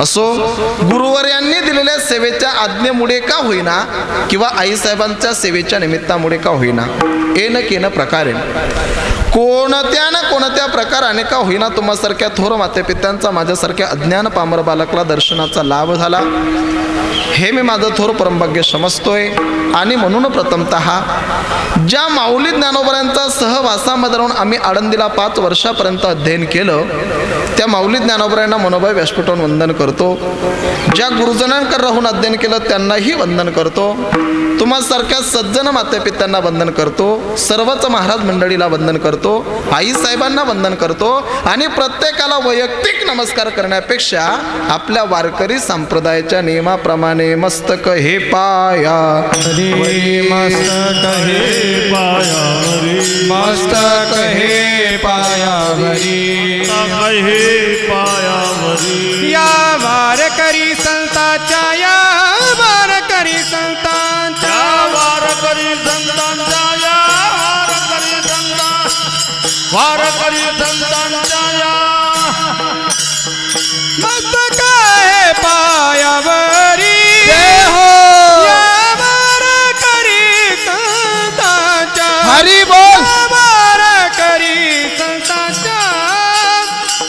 असो, गुरुवर्यांनी दिलेल्या सेवेच्या आज्ञेमुळे का होईना किंवा आईसाहेबांच्या सेवेच्या निमित्तामुळे का होईना, येन केन प्रकारे कोणत्या ना कोणत्या प्रकाराने का होईना तुम्हासारख्या थोर मातेपित्यांचा माझ्यासारख्या अज्ञान पामर बालकला दर्शनाचा लाभ झाला, हे मी माझं थोर परमभाग्य समजतोय. आणि म्हणून प्रथमतः ज्या माऊली ज्ञानोबरांचा सहवासामध्ये राहून आम्ही आळंदीला 5 वर्षापर्यंत अध्ययन केलं, त्या माऊली ज्ञानोबरांना मनोभाव व्यासपीठावर वंदन करतो. ज्या गुरुजनांकडे राहून अध्ययन केलं त्यांनाही वंदन करतो. तुम्हासारख्या सज्जन मातेपित्यांना वंदन करतो. सर्वच महाराज मंडळीला वंदन करतो. आईसाहेबांना वंदन करतो. आणि प्रत्येकाला वैयक्तिक नमस्कार करण्यापेक्षा आपल्या वारकरी संप्रदायाच्या नियमाप्रमाणे मस्तक हे पाया मस्तक हे पायावरी, मस्तक हे पायावरी, या वारकरी संतांच्या, या वारकरी संतांच्या, वारकरी संतांच्या, या वारकरी संतांच्या, या मस्तक हे पायावरी, हरी बोल. वारकरी संतांच्या,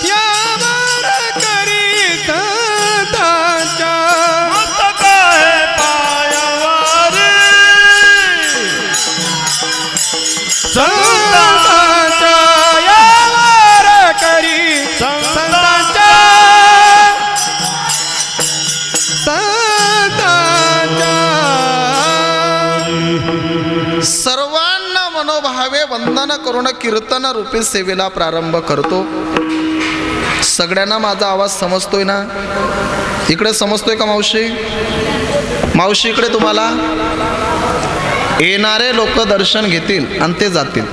या वारकरी संतांच्या, मस्तक हे पायावरी, संतांच्या, या वारकरी संतांच्या, सर्वांना मनोभावे वंदन करून कीर्तन रूपी सेवेला प्रारंभ करतो. सगळ्यांना माझा आवाज समजतोय ना? इकडे समजतोय का मावशी? मावशी इकडे तुम्हाला येणारे लोक दर्शन घेतील आणि ते जातील.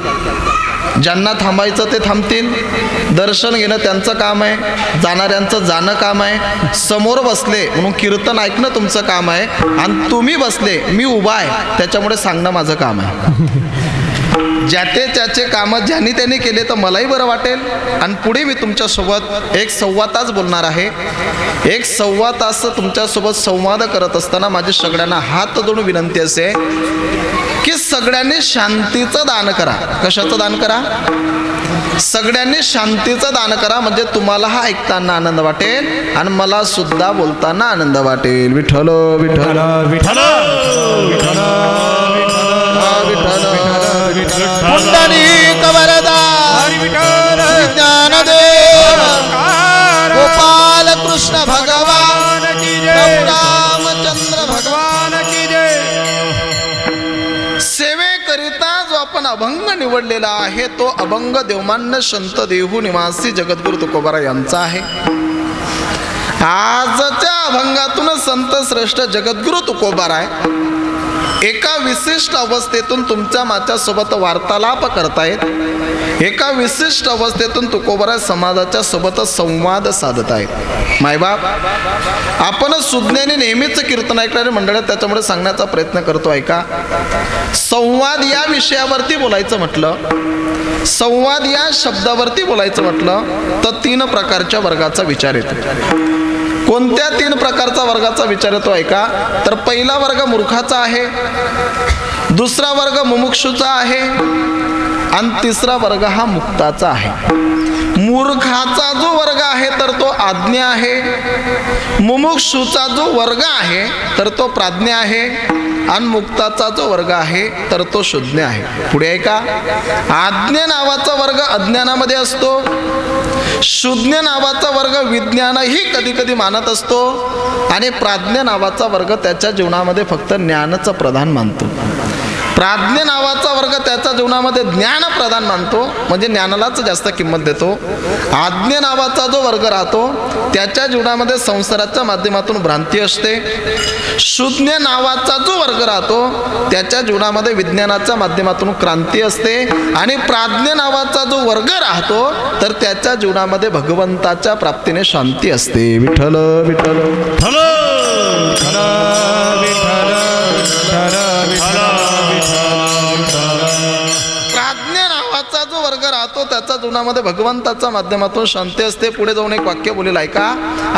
ज्यांना थांबायचं ते थांबतील. दर्शन घेणं त्यांचं काम आहे, जाणाऱ्यांचं जाणं काम आहे. समोर बसले म्हणून कीर्तन ऐकणं तुमचं काम आहे. आणि तुम्ही बसले, मी उभा आहे, त्याच्यामुळे सांगणं माझं काम आहे. ज्याचे त्याचे कामं ज्यांनी त्यांनी केले तर मलाही बरं वाटेल. आणि पुढे मी तुमच्यासोबत एक 1.25 तास बोलणार आहे. एक 1.25 तास तुमच्यासोबत संवाद करत असताना माझी सगळ्यांना हात जोडून विनंती असे की सगळ्यांनी शांतीचं दान करा. कशाचं दान करा? सगळ्यांनी शांतीचं दान करा. म्हणजे तुम्हाला हा ऐकताना आनंद वाटेल आणि मला सुद्धा बोलताना आनंद वाटेल. विठ्ठल विठ्ठल विठ्ठल विठ्ठल विठ्ठल पुंडलिक वरदा ज्ञानदेव गोपाल कृष्ण भगवान की जय, रामचंद्र भगवान की जय. सेवेकरिता जो आपण अभंग निवडलेला आहे तो अभंग देवमान्य संत देहू निवासी जगद्गुरु तुकोबारा यांचा आहे. आजच्या अभंगातून संत श्रेष्ठ जगद्गुरु तुकोबारा आहे एका विशिष्ट अवस्थेतून तुमच्या माझ्यासोबत वार्तालाप करतायत. एका विशिष्ट अवस्थेतून तुकोबारा समाजाच्या सोबत संवाद साधत आहेत. मायबाप, आपण सुज्ञाने नेहमीच कीर्तन ऐकणारे मंडळ, त्याच्यामुळे सांगण्याचा प्रयत्न करतो. ऐका, संवाद या विषयावरती बोलायचं म्हटलं, संवाद या शब्दावरती बोलायचं म्हटलं तर 3 प्रकारच्या वर्गाचा विचार येतो. कोणत्या 3 प्रकारचा वर्गाचा विचार येतो ऐका. तर पहिला वर्ग मूर्खाचा आहे, दुसरा वर्ग मुमुक्षूचा आहे आणि तिसरा वर्ग हा मुक्ताचा आहे. मूर्खाचा जो वर्ग आहे तर तो आज्ञा आहे, मुमुक्षूचा जो वर्ग आहे तर तो प्राज्ञा आहे आणि मुक्ताचा जो वर्ग आहे तर तो शून्य आहे. पुढे ऐका, आज्ञा नावाचा वर्ग अज्ञानामध्ये असतो, शून्य नावाचा वर्ग विज्ञानही कधी कधी मानत असतो आणि प्राज्ञ नावाचा वर्ग त्याच्या जीवनामध्ये फक्त ज्ञानचं प्रधान मानतो. प्राज्ञ नावाचा वर्ग त्याच्या जीवनामध्ये ज्ञान प्रधान मानतो, म्हणजे ज्ञानालाच जास्त किंमत देतो. आज्ञ नावाचा जो वर्ग राहतो त्याच्या जीवनामध्ये संसाराच्या माध्यमातून भ्रांती असते. शून्य नावाचा जो वर्ग राहतो त्याच्या जीवनामध्ये विज्ञानाच्या माध्यमातून क्रांती असते. आणि प्राज्ञ नावाचा जो वर्ग राहतो तर त्याच्या जीवनामध्ये भगवंताच्या प्राप्तीने शांती असते. विठ्ठल विठ्ठल विठ्ठल प्राज्ञ नावाचा जो वर्ग राहतो राहतो त्याच्या जीवनामध्ये भगवंताच्या माध्यमातून शांती असते. पुढे जाऊन एक वाक्य बोलेलं आहे का,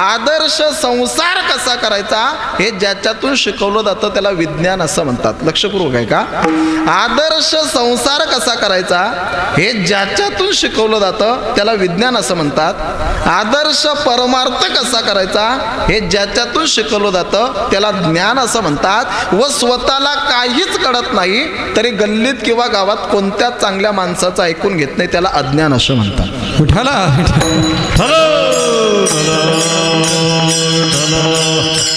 आदर्श संसार कसा करायचा हे ज्याच्यातून शिकवलं जातं त्याला विज्ञान असं म्हणतात. लक्षपूर्वक आहे का, आदर्श संसार कसा करायचा हे ज्याच्यातून शिकवलं जातं त्याला विज्ञान असं म्हणतात. आदर्श परमार्थ कसा करायचा हे ज्याच्यातून शिकवलं जातं त्याला ज्ञान असं म्हणतात. व स्वतःला काहीच कळत नाही तरी गल्लीत किंवा गावात कोणत्या चांगल्या माणसाचं ऐकून घेत नाही त्याला अज्ञान असं म्हणतात. विठ्ठला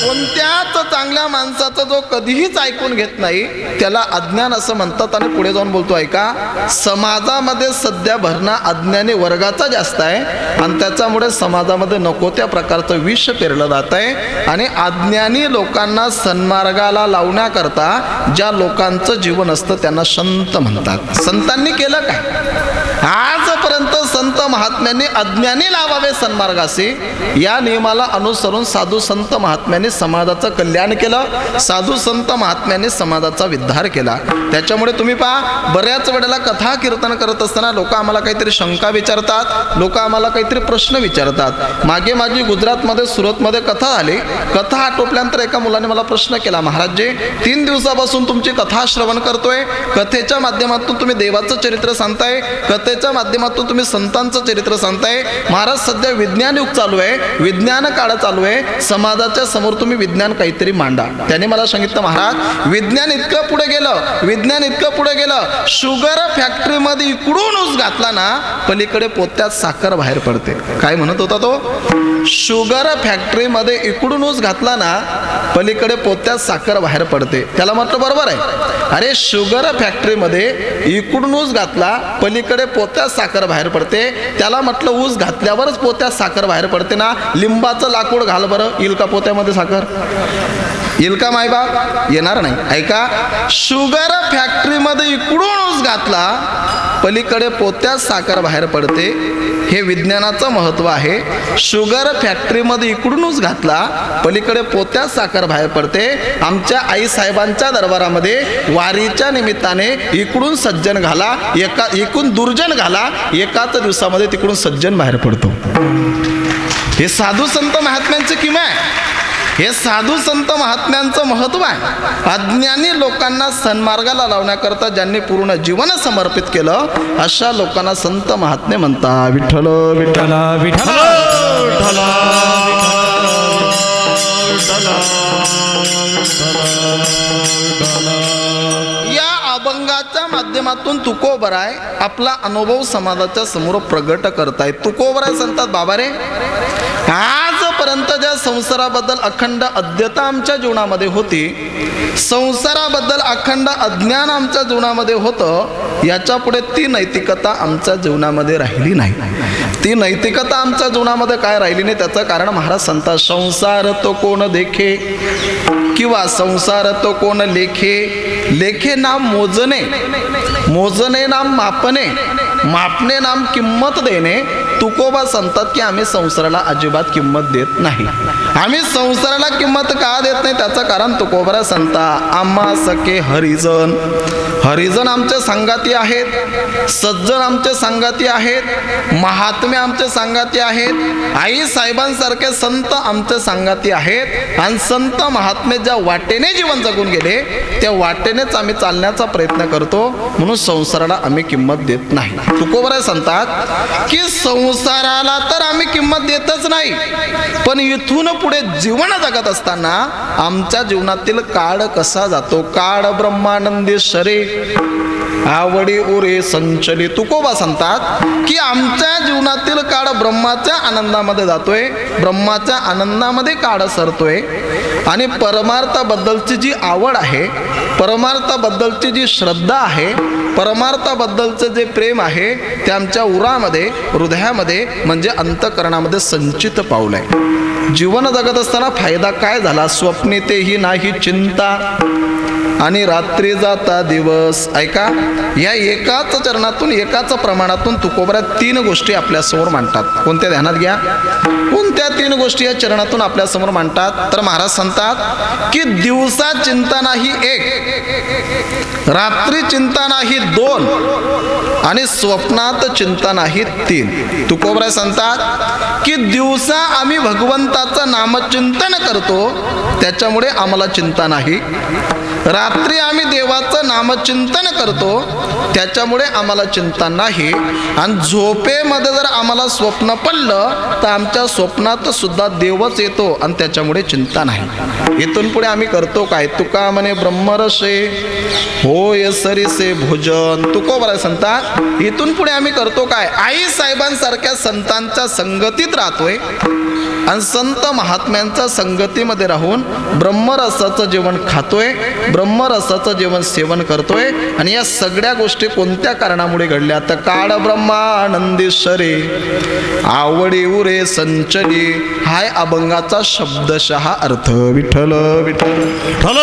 कोणत्याच चांगल्या माणसाचं जो कधीच ऐकून घेत नाही त्याला अज्ञान असं म्हणतात. आणि पुढे जाऊन बोलतो ऐका, समाजामध्ये सध्या भरणा अज्ञानी वर्गाचा जास्त आहे आणि त्याच्यामुळे समाजामध्ये नको त्या प्रकारचं विष पेरलं जात आहे. आणि अज्ञानी लोकांना सन्मार्गाला लावण्याकरता ज्या लोकांचं जीवन असतं त्यांना संत म्हणतात. संतांनी केलं काय, आजपर्यंत संत महात्म्यांनी अज्ञानी लावावे सन्मार्गाशी या नियमाला अनुसरून साधू संत महात्म्यांनी समाजाचं कल्याण केलं. साधू संत महात्म्यांनी समाजाचा उद्धार केला. त्याच्यामुळे तुम्ही पहा, बऱ्याच वेळेला कथा कीर्तन करत असताना लोक आम्हाला काहीतरी शंका विचारतात, लोक आम्हाला काहीतरी प्रश्न विचारतात. मागे माझी गुजरातमध्ये सुरतमध्ये कथा झाली. कथा आटोपल्यानंतर एका मुलाने मला प्रश्न केला, महाराजजी 3 दिवसापासून तुमची कथा श्रवण करतोय, कथेच्या माध्यमातून तुम्ही देवाचं चरित्र सांगताय, कथेच्या माध्यमातून तुम्ही संतांचं चरित्र सांगताय. महाराज सध्या विज्ञान युग चालू आहे, विज्ञान काळ चालू आहे, समाजाच्या समोर तुम्ही विज्ञान काहीतरी मांडा. त्याने मला सांगितलं, महाराज विज्ञान इतकं पुढे गेलं, विज्ञान इतकं पुढे गेलं, शुगर फॅक्टरीमध्ये इकडून ऊस घातला ना पलीकडे पोत्यात साखर बाहेर पडते. काय म्हणत होता तो, शुगर फॅक्टरीमध्ये इकडून ऊस घातला ना पलीकडे पोत्यात साखर बाहेर पडते. त्याला म्हटलं बरोबर आहे, अरे शुगर फॅक्टरीमध्ये इकडून ऊस घातला पलीकडे पोत्यात साखर बाहेर पडते. त्याला म्हटलं ऊस घातल्यावरच पोत्यात साखर बाहेर पडते ना, लिंबाचं लाकूड घाल बरं, येईल का पोत्यामध्ये साखर, येईल का मायबाप, येणार नाही. ऐका, शुगर फॅक्टरीमध्ये इकडून ऊस घातला पलीकडे पोत्यात साखर बाहेर पडते. हे विज्ञानाचं महत्व आहे. शुगर फॅक्टरीमध्ये इकडून ऊस घातला पलीकडे पोत्यात साखर बाहेर पडते. आमच्या आई साहेबांच्या दरबारामध्ये वारीच्या निमित्ताने इकडून सज्जन घाला, इकडून दुर्जन घाला, एकाच दिवसामध्ये तिकडून सज्जन बाहेर पडतो. हे साधू संत महात्म्यांची किमया आहे, हे साधू संत महात्म्यांचं महत्व आहे. अज्ञानी लोकांना सन्मार्गाला लावण्याकरता ज्यांनी पूर्ण जीवन समर्पित केलं अशा लोकांना संत महात्मे म्हणतात. विठ्ठल विठ्ठल विठ्ठला या अभंगाच्या माध्यमातून तुकोबराय आपला अनुभव समाजाच्या समोर प्रगट करतायत. तुकोबराय सांगतात, बाबा रे, आजपर्यंत ज्या संसाराबद्दल अखंड अज्ञता आमच्या जीवनामध्ये होती, संसाराबद्दल अखंड अज्ञान आमच्या जीवनामध्ये होतं, याच्या पुढे ती नैतिकता आमच्या जीवनामध्ये राहिली नाही. ती नैतिकता आमच्या जीवनामध्ये काय राहिली नाही त्याचं कारण महाराज सांगतात, संसार तो कोण देखे किंवा संसार तो कोण लेखे, लेखे नाम मोजणे, मोजणे नाम मापणे, मापणे नाम किंमत देणे. तुकोबा सांगतात की आम्ही संसाराला अजिबात किंमत देत नाही. आम्ही संसाराला किंमत का देत नाही त्याचं कारण तुकोबा सांगतात, आम्हा सखे हरिजन, हरिजन आमचे संगाती आहेत, सज्जन आमचे संगाती आहेत, महात्मे आमचे संगाती आहेत, आई साहेबांसारखे संत आमचे संगाती आहेत. आणि संत महात्मे ज्या वाटेने जीवन जगून गेले त्या वाटेनेच आम्ही चालण्याचा प्रयत्न करतो, म्हणून संसाराला आम्ही किंमत देत नाही. तुकोबा सांगतात की संसाराला तर आम्ही किंमत देतच नाही, पण इथून पुढे जीवन जगत असताना आमच्या जीवनातील काळ कसा जातो, काळ ब्रह्मानंदी शरे आवडी उरे संचली. तुकोबा सांगतात की आमच्या जीवनातील काळ ब्रह्माच्या आनंदामध्ये जातोय, ब्रह्माच्या आनंदामध्ये काळ सरतोय. आणि परमार्थाबद्दलची जी आवड आहे, परमार्थाबद्दलची जी श्रद्धा आहे, परमार्थाबद्दलचं जे प्रेम आहे ते आमच्या उरामध्ये, हृदयामध्ये म्हणजे अंतःकरणामध्ये संचित पावलंय. जीवन जगत असताना फायदा काय झाला, स्वप्ने तेही नाही चिंता, आणि रात्री जाता दिवस. ऐका, या एकाच चरणातून एकाच प्रमाणातून तुकोबरा 3 गोष्टी आपल्यासमोर मांडतात. कोणत्या ध्यानात घ्या, कोणत्या 3 गोष्टी या चरणातून आपल्यासमोर मांडतात? तर महाराज सांगतात की दिवसा चिंता नाही 1, रात्री चिंता नाही 2 आणि स्वप्नात चिंता नाही 3. तुकोबरा सांगतात की दिवसा आम्ही भगवंताचं नामचिंतन करतो, त्याच्यामुळे आम्हाला चिंता नाही. रात्री आम्ही देवाचं नामचिंतन करतो, त्याच्यामुळे आम्हाला चिंता नाही. आणि झोपेमध्ये जर आम्हाला स्वप्न पडलं तर आमच्या स्वप्नात सुद्धा देवच येतो आणि त्याच्यामुळे चिंता नाही. इथून पुढे आम्ही करतो काय? तुका म्हणे ब्रह्मरसे होय सरीसे भोजन. तुकोबरा सांगतात इथून पुढे आम्ही करतो काय? आई साहेबांसारख्या संतांच्या संगतीत राहतोय आणि संत महात्म्यांच्या संगतीमध्ये राहून ब्रह्मरसाचं जेवण खातोय, ब्रह्मरसाचं जेवण सेवन करतोय. आणि या सगळ्या गोष्टी कोणत्या कारणामुळे घडल्या? तर काळ ब्रह्मानंदेश्वरे आवडी उरे संचली, हाय अभंगाचा शब्दशः अर्थ. विठ्ठल विठ्ठल विठ्ठल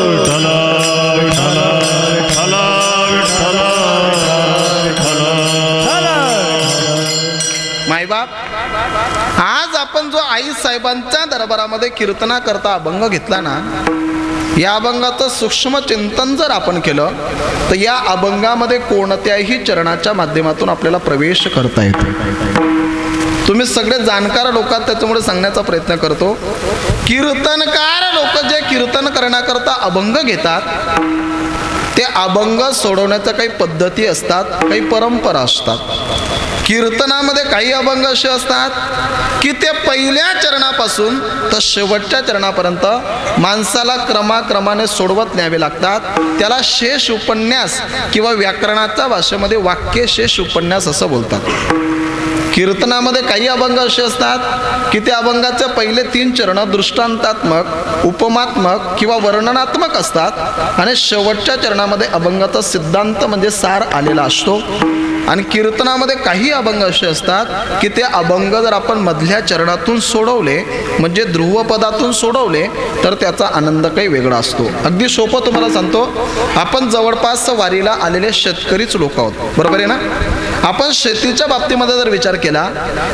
विठ्ठल विठ्ठल विठ्ठल विठ्ठल विठ्ठल. मायबाप, आज आपण जो आई साहेबांच्या दरबारामध्ये कीर्तना करता अभंग घेतला ना, या अभंगाचं सूक्ष्म चिंतन जर आपण केलं तर या अभंगामध्ये कोणत्याही चरणाच्या माध्यमातून आपल्याला प्रवेश करता येतो. तुम्ही सगळे जाणकार लोक आहात, त्याच्यामुळे सांगण्याचा प्रयत्न करतो. कीर्तनकार लोक जे कीर्तन करण्याकरता अभंग घेतात ते अभंग सोडवण्याच्या काही पद्धती असतात, काही परंपरा असतात. कीर्तनामध्ये काही अभंग असे असतात की ते पहिल्या चरणापासून तर शेवटच्या चरणापर्यंत माणसाला क्रमाक्रमाने सोडवत न्यावे लागतात. त्याला शेष उपन्यास किंवा व्याकरणाच्या भाषेमध्ये वाक्य शेष उपन्यास असं बोलतात. कीर्तनामध्ये काही अभंग असे असतात की त्या अभंगाचे पहिले 3 चरण दृष्टांतात्मक, उपमात्मक किंवा वर्णनात्मक असतात आणि शेवटच्या चरणामध्ये अभंगाचा सिद्धांत म्हणजे सार आलेला असतो. आणि कीर्तनामध्ये काही अभंग असे असतात की ते अभंग जर आपण मधल्या चरणातून सोडवले, म्हणजे ध्रुवपदातून सोडवले, तर त्याचा आनंद काही वेगळा असतो. अगदी सोपं तुम्हाला सांगतो, आपण जवळपास वारीला आलेले शेतकरीच लोक आहोत, बरोबर आहे ना? आपण शेतीच्या बाबतीमध्ये जर विचार केला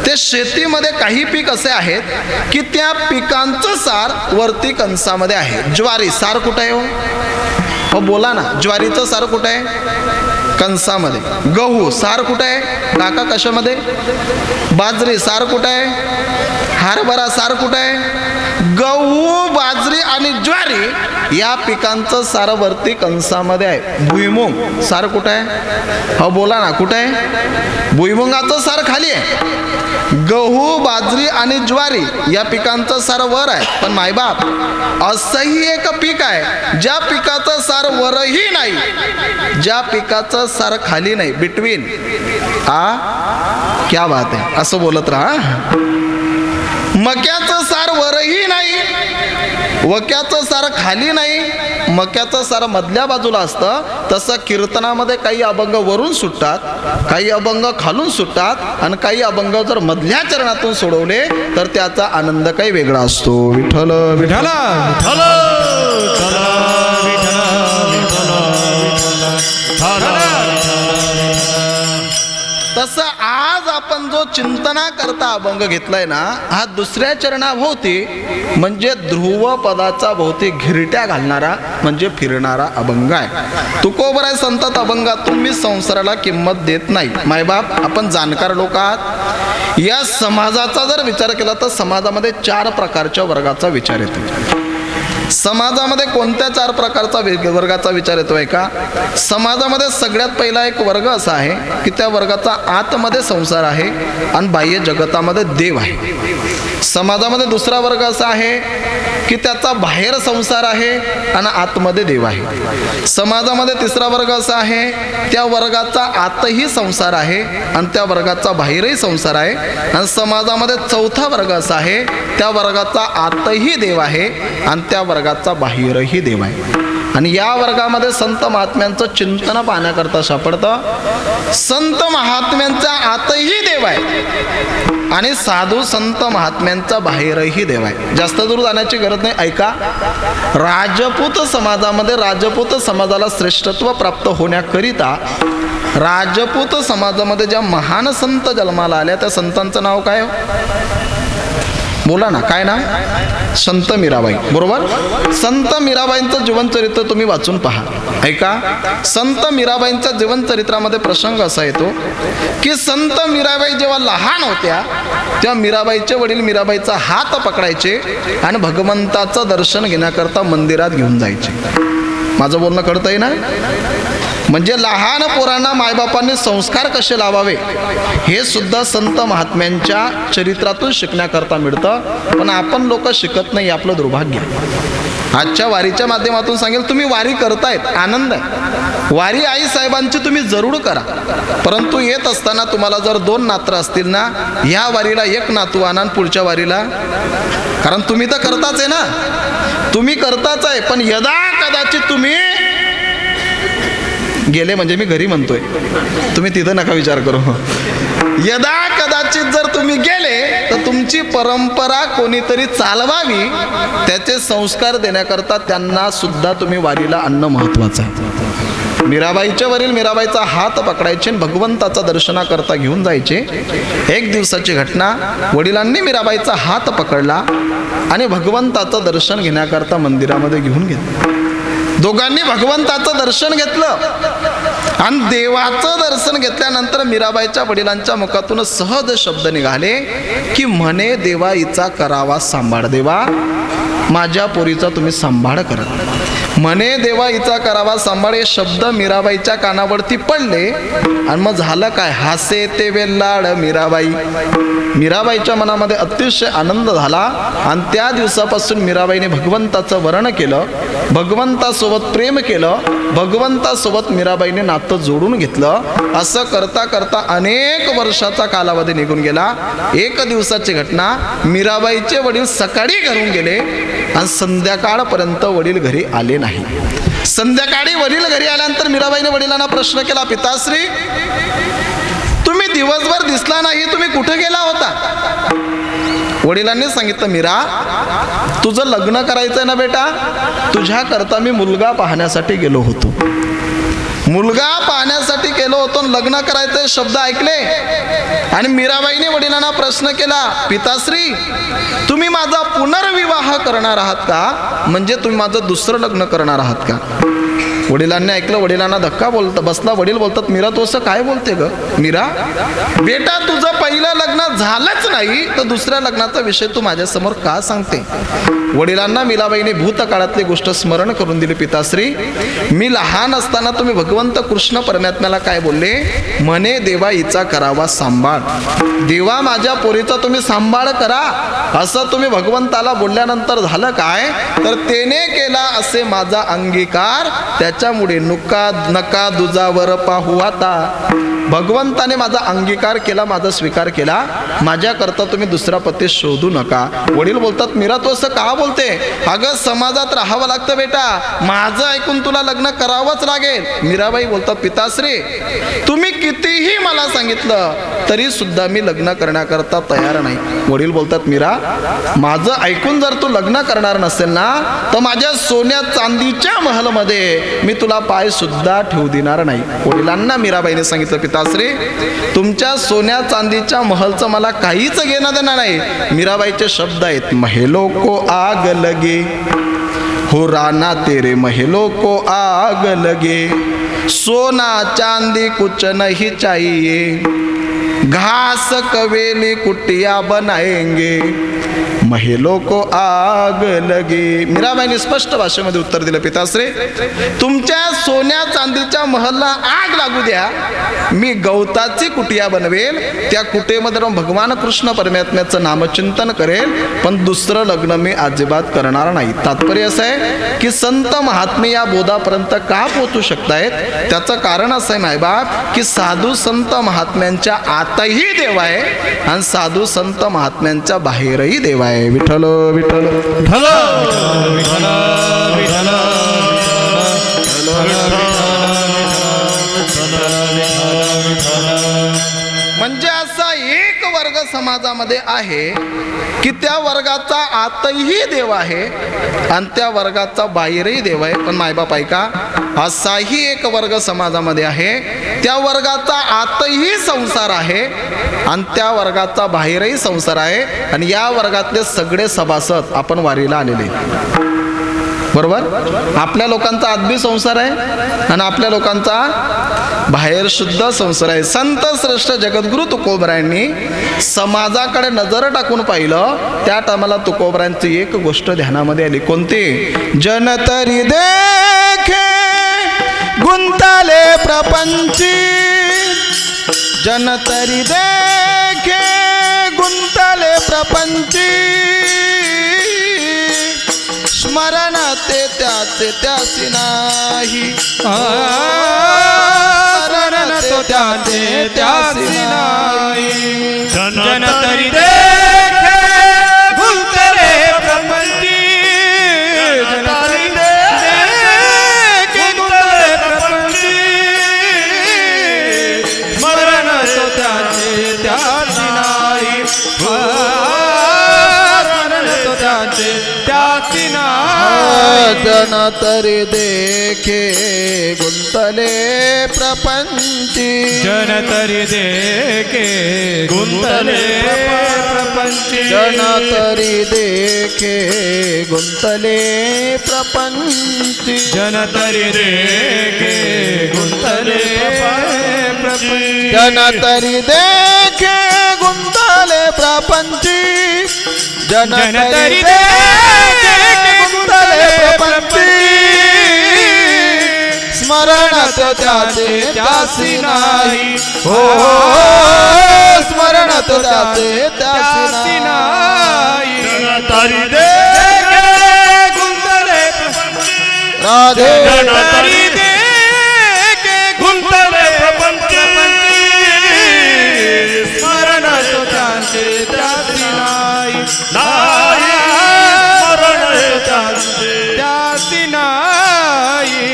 ते शेतीमध्ये काही पीक असे आहेत की त्या पिकांचं सार वरती कंसामध्ये आहे. ज्वारी सार कुठं आहे हो बोला ना, ज्वारीचं सार कुठं आहे? कंसामध्ये. गहू सार कुठं आहे काका? कशामध्ये? बाजरी सार कुठं आहे? हरभरा सार कुठं आहे? गहू, बाजरी आणि ज्वारी या पिकांचं सार वरती कंसामध्ये आहे. भुईमुग सार कुठं आहे? हो बोला ना, कुठं आहे? भुईमुगाचं सार खाली आहे. गहू, बाजरी आणि ज्वारी या पिकांचं सार वर आहे. पण मायबाप, असंही एक पीक आहे ज्या पिकाचं सार वरही नाही, ज्या पिकाचं सार खाली नाही, बिटवीन. क्या बात आहे, असं बोलत राहा. मक्याचं सार वरही नाही, वक्याचं सार खाली नाही, मक्याचं सार मधल्या बाजूला असतं. तसं कीर्तनामध्ये काही अभंग वरून सुटतात, काही अभंग खालून सुटतात आणि काही अभंग जर मधल्या चरणातून सोडवले तर त्याचा आनंद काही वेगळा असतो. विठ्ठल विठ्ठल विठ्ठल तसं आज आपण जो चिंतना करता अभंग घेतलाय ना, हा दुसऱ्या चरणाभोवती म्हणजे ध्रुव पदाचा भोवती घिरट्या घालणारा म्हणजे फिरणारा अभंग आहे. तुकोबराय संतात अभंगातून मी संसाराला किंमत देत नाही. मायबाप, आपण जाणकार लोक आहात. या समाजाचा जर विचार केला तर समाजामध्ये 4 प्रकारच्या वर्गाचा विचार येतो. समाजामध्ये कोणत्या 4 प्रकारचा वर्गाचा विचार येतोय का? समाजामध्ये सगळ्यात पहिला एक वर्ग असा आहे की त्या वर्गाचा आतमध्ये संसार आहे आणि बाह्य जगतामध्ये देव आहे. समाजामध्ये दुसरा वर्ग असा आहे की त्याचा बाहेर संसार आहे आणि आतमध्ये देव आहे. समाजामध्ये तिसरा वर्ग असा आहे त्या वर्गाचा आतही संसार आहे आणि त्या वर्गाचा बाहेरही संसार आहे. आणि समाजामध्ये चौथा वर्ग असा आहे त्या वर्गाचा आतही देव आहे आणि त्या वर्गाचा वर्गाचा बाहेरही देव आहे. आणि या वर्गामध्ये संत महात्म्यांचं चिंतन पाहण्याकरता सापडतं. संत महात्म्यांच्या आतही देव आहे आणि साधू संत महात्म्यांचा बाहेरही देव आहे. जास्त दूर जाण्याची गरज नाही. ऐका, राजपूत समाजामध्ये राजपूत समाजाला श्रेष्ठत्व प्राप्त होण्याकरिता राजपूत समाजामध्ये ज्या महान संत जन्माला आल्या त्या संतांचं नाव काय? बोला ना, काय नाव? संत मीराबाई. बरोबर. संत मीराबाईंचं जीवनचरित्र तुम्ही वाचून पहा. ऐका, संत मीराबाईंच्या जीवनचरित्रामध्ये प्रसंग असा येतो की संत मीराबाई जेव्हा लहान होत्या तेव्हा मीराबाईचे वडील मीराबाईचा हात पकडायचे आणि भगवंताचं दर्शन घेण्याकरता मंदिरात घेऊन जायचे. माझं बोलणं कळतंय ना? म्हणजे लहान पोरांना मायबापांनी संस्कार कसे लावावे हे सुद्धा संत महात्म्यांच्या चरित्रातून शिकण्याकरता मिळतं. पण आपण लोक शिकत नाही, आपलं दुर्भाग्य. आजच्या वारीच्या माध्यमातून सांगेल, तुम्ही वारी करतायत, आनंद आहे. वारी आई साहेबांची तुम्ही जरूर करा. परंतु येत असताना तुम्हाला जर 2 नात्र असतील ना, ह्या वारीला 1 नातू आणा आणि पुढच्या वारीला, कारण तुम्ही तर करताच आहे ना, तुम्ही करताच आहे. पण यदा कदाचित तुम्ही गेले, म्हणजे मी घरी म्हणतोय, तुम्ही तिथं नका विचार करू. यदा कदाचित जर तुम्ही गेले तर तुमची परंपरा कोणीतरी चालवावी, त्याचे संस्कार देण्याकरता त्यांना सुद्धा तुम्ही वारीला आणणं महत्वाचं आहे. मीराबाईच्या वरील मीराबाईचा हात पकडायचे आणि भगवंताचा दर्शनाकरता घेऊन जायचे. एक दिवसाची घटना, वडिलांनी मीराबाईचा हात पकडला आणि भगवंताचं दर्शन घेण्याकरता मंदिरामध्ये घेऊन गेले. दोघांनी भगवंताचं दर्शन घेतलं आणि देवाचं दर्शन घेतल्यानंतर मीराबाईच्या वडिलांच्या मुखातून सहज शब्द निघाले की म्हणे, देवा हिचा करावा सांभाळ. देवा माझ्या पोरीचा तुम्ही सांभाळ करा. म्हणे, देवा हिचा करावा सांभाळ. हे शब्द मीराबाईच्या कानावरती पडले आणि मग झालं काय? हासे ते वेल्लाड मीराबाई. मीराबाईच्या मनामध्ये अतिशय आनंद झाला आणि त्या दिवसापासून मीराबाईने भगवंताचं वर्ण केलं, भगवंतासोबत प्रेम केलं, भगवंतासोबत मीराबाईने नातं जोडून घेतलं. असं करता करता अनेक वर्षाचा कालावधी निघून गेला. एक दिवसाची घटना, मीराबाईचे वडील सकाळी घरून गेले आणि संध्याकाळपर्यंत वडील घरी आले नाही. संध्याकाळी वडील घरी आल्यानंतर मीराबाईने वडिलांना प्रश्न केला, पिताश्री तुम्ही दिवसभर दिसला नाही, तुम्ही कुठे गेला होता? वडिलांनी सांगितलं, मीरा तुझं लग्न करायचंय ना बेटा, तुझ्याकरता मी मुलगा पाहण्यासाठी गेलो होतो. मुलगा पाहण्यासाठी गेलो होतो, लग्न करायचे शब्द ऐकले आणि मीराबाईने वडिलांना प्रश्न केला, पिताश्री तुम्ही माझा पुनर्विवाह करणार आहात का? म्हणजे तुम्ही माझं दुसरं लग्न करणार आहात का? वडिलांनी ऐकलं, वडिलांना धक्का बसला. वडील बोलतात, मीरा तू असं काय बोलते ग? मीरा बेटा तुझं पहिलं लग्न झालंच नाही तर दुसऱ्या लग्नाचा विषय तू माझ्यासमोर का सांगते? वडिलांना मीराबाईने भूतकाळातली गोष्ट स्मरण करून दिली. पिताश्री मी लहान असताना तुम्ही भगवंत कृष्ण परमात्म्याला काय बोलले? म्हणे, देवा हिचा करावा सांभाळ. देवा माझ्या पोरीचा तुम्ही सांभाळ करा असं तुम्ही भगवंताला बोलल्यानंतर झालं काय? तर तेने केला असे माझा अंगीकार, त्याच्यामुळे नका दुजावर पाहू आता. भगवंताने माझा अंगीकार केला, माझा स्वीकार केला, माझ्याकरता तुम्ही दुसरा पती शोधू नका. वडील बोलतात, मीरा तू असं का बोलते? अगं समाजात राहावं लागतं बेटा, माझं ऐकून तुला लग्न करावंच लागेल. मीराबाई बोलतात, पिताश्री तुम्ही कितीही मला सांगितलं तरी सुद्धा मी लग्न करण्याकरता तयार नाही. वडील बोलतात, मीरा माझं ऐकून जर तू लग्न करणार नसेल ना तर माझ्या सोन्या चांदीच्या महलमध्ये मी तुला पाय सुद्धा ठेवू देणार नाही. वडिलांना मीराबाईने सांगितलं, पिताश्री तुमच्या सोन्या चांदीच्या महलचं मला काहीच घेणं देणार नाही. मीराबाईचे शब्द आहेत, महलों को आग लगे हो राना तेरे महलों को आग लगे, सोना चांदी कुछ नहीं चाहिए, घास कवेली कुटिया बनाएंगे, महलों को आग लगे. मीराबाईने स्पष्ट भाषेमध्ये उत्तर दिलं, पिताश्री तुमच्या सोन्या चांदीच्या महलला आग लागू द्या, मी गवताची कुटिया बनवेल, त्या कुटेमध्ये भगवान कृष्ण परमात्म्याचं नामचिंतन करेल, पण दुसरं लग्न मी अजिबात करणार नाही. तात्पर्य असं आहे की संत महात्मे या बोधापर्यंत का पोहोचू शकतायत? त्याचं कारण असं आहे मायबाप की साधू संत महात्म्यांच्या आतही देव आहे आणि साधू संत महात्म्यांच्या बाहेरही देव आहे. विठ्ठल विठ्ठल विठ्ठल विठ्ठल विठ्ठल म्हणजे असा एक वर्ग समाजामध्ये आहे की त्या वर्गाचा आतही देव आहे आणि त्या वर्गाचा बाहेरही देव आहे. पण मायबाप ऐका, असाही एक वर्ग समाजामध्ये आहे, त्या वर्गाचा आतही संसार आहे आणि त्या वर्गाचा बाहेरही संसार आहे. आणि या वर्गातले सगळे सभासद आपण वारीला आलेले, बरोबर. आपल्या लोकांचा आतबी संसार आहे आणि आपल्या लोकांचा बाहेर शुद्ध संसार आहे. संत श्रेष्ठ जगद्गुरु तुकोबरायांनी समाजाकडे नजर टाकून पाहिलं, त्या टायमाला तुकोबरायांची एक गोष्ट ध्यानामध्ये आली. कोणती? जन तरी देखे गुंतले प्रपंची, जन तरी देखे गुंतले प्रपंची, स्मरण ते त्याचे त्यासी नाही, स्मरण तो त्याचे त्यासी नाही. जन तरी देखे गुंतले प्रपंची, जन तरी देखे गुंतले प्रपंची, स्मरण तो त्याचे त्यासी नाही, स्मरण तो त्याचे त्यासी नाही. जन तरी देखे गुंतले प्रपंची, जन तरी देखे गुंतले प्रपंची, जन तरी देखे गुंतले प्रपंची, जन तरी देखे गुंतले प्रपंची, जन तरी देखे गुंतले प्रपंची, जन तरी देखे गुंतले प्रपंची, स्मरण तो त्याचे त्यासी नाही, हो स्मरण तो त्याचे त्यासी नाही. तरी देखे गुंतले प्रपंची, राधे तरी देखे गुंतले प्रपंची, स्मरण तो त्याचे त्यासी नाही, स्मरण तो त्याचे त्यासी नाही.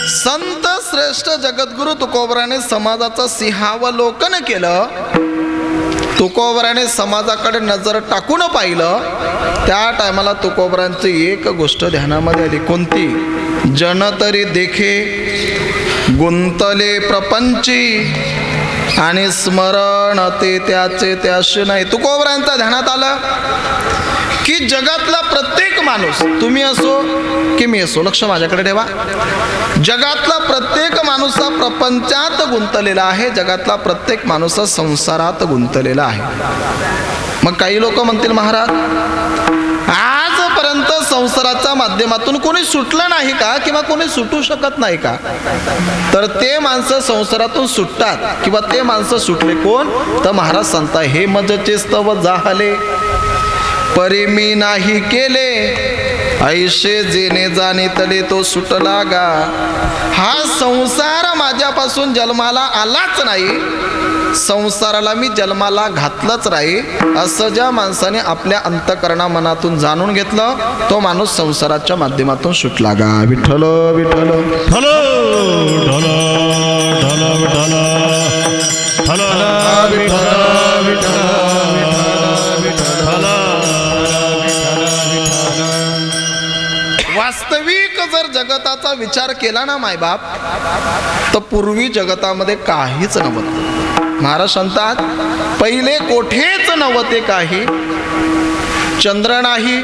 संत श्रेष्ठ जगद्गुरु तुकोबराने समाजाचं सिंहावलोकन केलं. तुकोबराने समाजाकडे नजर टाकून पाहिलं, त्या टायमाला तुकोबरांची एक गोष्ट ध्यानामध्ये आली. कोणती? जन तरी देखे गुंतले प्रपंची आणि स्मरण ते त्याचे त्याशी नाही. तुकोबरांच्या ध्यानात आलं की जगातला प्रत्येक माणूस, तुम्ही असो की मी असो, लक्ष माझ्याकडे ठेवा, जगातला प्रत्येक माणूस हा प्रपंचात गुंतलेला आहे, जगातला प्रत्येक माणूस हा संसारात गुंतलेला आहे. मग काही लोक म्हणतील, महाराज आजपर्यंत संसाराच्या माध्यमातून कोणी सुटलं नाही का, किंवा कोणी सुटू शकत नाही का? तर ते माणसं संसारातून सुटतात, किंवा ते माणसं सुटले कोण? तर महाराज सांगता, हे मजचे स्तव जाहले परी मी नाही केले, ऐशे जेने जाणे तले तो सुटला गा. हा संसार माझ्यापासून जन्माला आलाच नाही, संसाराला मी जन्माला घातलंच नाही, असं ज्या माणसाने आपल्या अंतःकरणा मनातून जाणून घेतलं, तो माणूस संसाराच्या माध्यमातून सुटला गा. विठ्ठल विठ्ठल विठ्ठल विठ्ठल विठ्ठल विठ्ठल. वास्तविक जर जगताचा विचार केला ना मायबाप, तर पूर्वी जगतामध्ये काहीच नव्हतं. महाराज सांगतात, पहिले कोठेच नव्हते काही, चंद्र नाही,